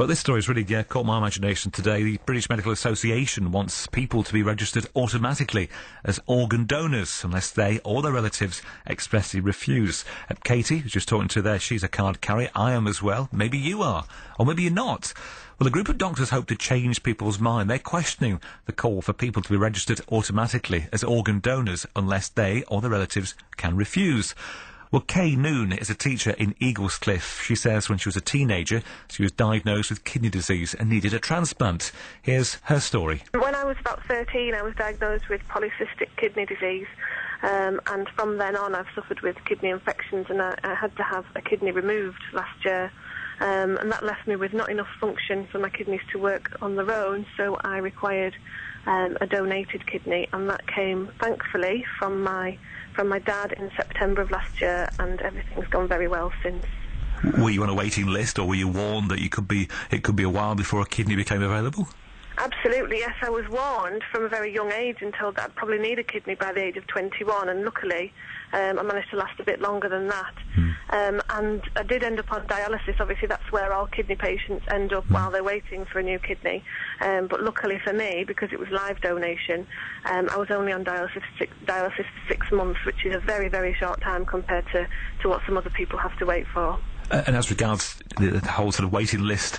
But this story has really caught my imagination today. The British Medical Association wants people to be registered automatically as organ donors unless they or their relatives expressly refuse. Katie, who's just talking to there, she's a card carrier. I am as well. Maybe you are. Or maybe you're not. Well, a group of doctors hope to change people's mind. They're questioning the call for people to be registered automatically as organ donors unless they or their relatives can refuse. Well, Kay Noon is a teacher in Eaglescliffe. She says when she was a teenager, she was diagnosed with kidney disease and needed a transplant. Here's her story. When I was about 13, I was diagnosed with polycystic kidney disease. And from then on, I've suffered with kidney infections, and I had to have a kidney removed last year. And that left me with not enough function for my kidneys to work on their own, so I required a donated kidney, and that came, thankfully, from my dad in September of last year, and everything's gone very well since. Were you on a waiting list, or were you warned that it could be a while before a kidney became available? Absolutely, yes. I was warned from a very young age and told that I'd probably need a kidney by the age of 21, and luckily I managed to last a bit longer than that. And I did end up on dialysis. Obviously, that's where all kidney patients end up while they're waiting for a new kidney. But luckily for me, because it was live donation, I was only on dialysis for 6 months, which is a very, very short time compared to what some other people have to wait for. And as regards the whole sort of waiting list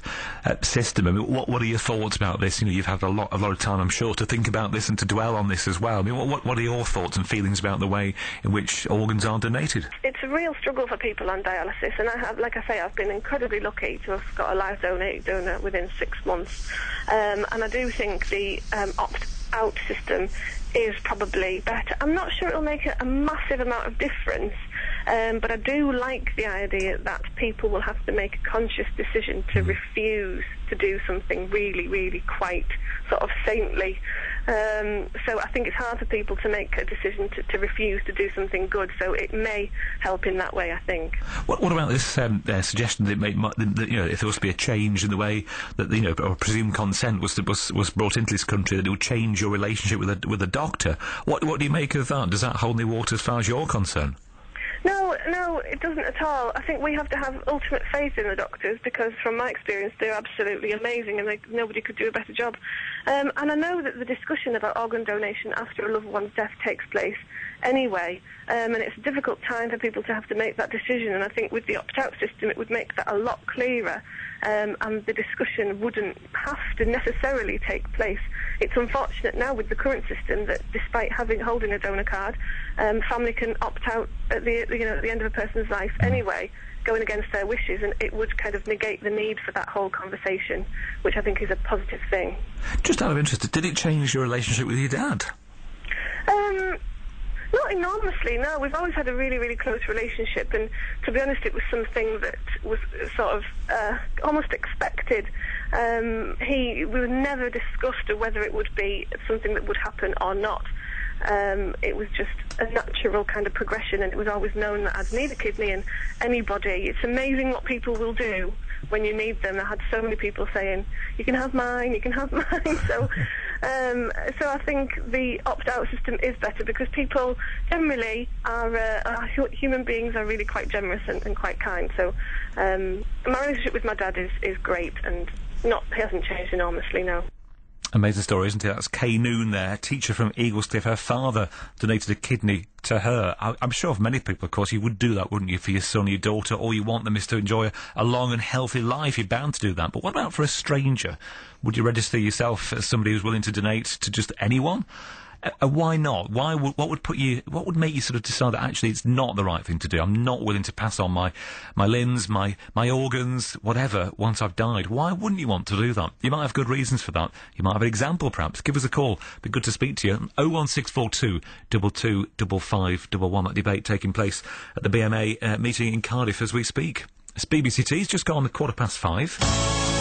system, I mean, what are your thoughts about this? You know, you've had a lot of time, I'm sure, to think about this and to dwell on this as well. I mean, what are your thoughts and feelings about the way in which organs are donated? It's a real struggle for people on dialysis, and I have, like I say, I've been incredibly lucky to have got a live donor within 6 months. And I do think the opt-out system is probably better. I'm not sure it'll make a massive amount of difference, but I do like the idea that people will have to make a conscious decision to refuse to do something really, really quite sort of saintly. So I think it's hard for people to make a decision to refuse to do something good, so it may help in that way, I think. What about this suggestion that, that, you know, if there was to be a change in the way that, you know, or presumed consent was brought into this country, that it would change your relationship with a doctor? What do you make of that? Does that hold any water as far as you're concerned? No, it doesn't at all. I think we have to have ultimate faith in the doctors, because from my experience they're absolutely amazing, and nobody could do a better job. And I know that the discussion about organ donation after a loved one's death takes place anyway, and it's a difficult time for people to have to make that decision, and I think with the opt-out system it would make that a lot clearer, and the discussion wouldn't have to necessarily take place. It's unfortunate now with the current system that despite holding a donor card, family can opt out at the end of a person's life anyway, going against their wishes, and it would kind of negate the need for that whole conversation, which I think is a positive thing. Just out of interest, did it change your relationship with your dad? Not enormously, no. We've always had a really, really close relationship, and to be honest, it was something that was sort of almost expected. We were never discussed of whether it would be something that would happen or not. It was just a natural kind of progression, and it was always known that I'd need a kidney, and it's amazing what people will do when you need them. I had so many people saying, you can have mine. So I think the opt-out system is better, because people generally are human beings are really quite generous and quite kind. So my relationship with my dad is great, and hasn't changed enormously, no. Amazing story, isn't it? That's Kay Noon there, teacher from Eaglescliffe. Her father donated a kidney to her. I'm sure for many people, of course, you would do that, wouldn't you, for your son or your daughter? All you want them is to enjoy a long and healthy life. You're bound to do that. But what about for a stranger? Would you register yourself as somebody who's willing to donate to just anyone? Why not? What would make you sort of decide that actually it's not the right thing to do? I'm not willing to pass on my limbs, my organs, whatever, once I've died. Why wouldn't you want to do that? You might have good reasons for that. You might have an example, perhaps. Give us a call. It'd be good to speak to you. 01642 225511. That debate taking place at the BMA meeting in Cardiff as we speak. It's BBC T's just gone 5:15.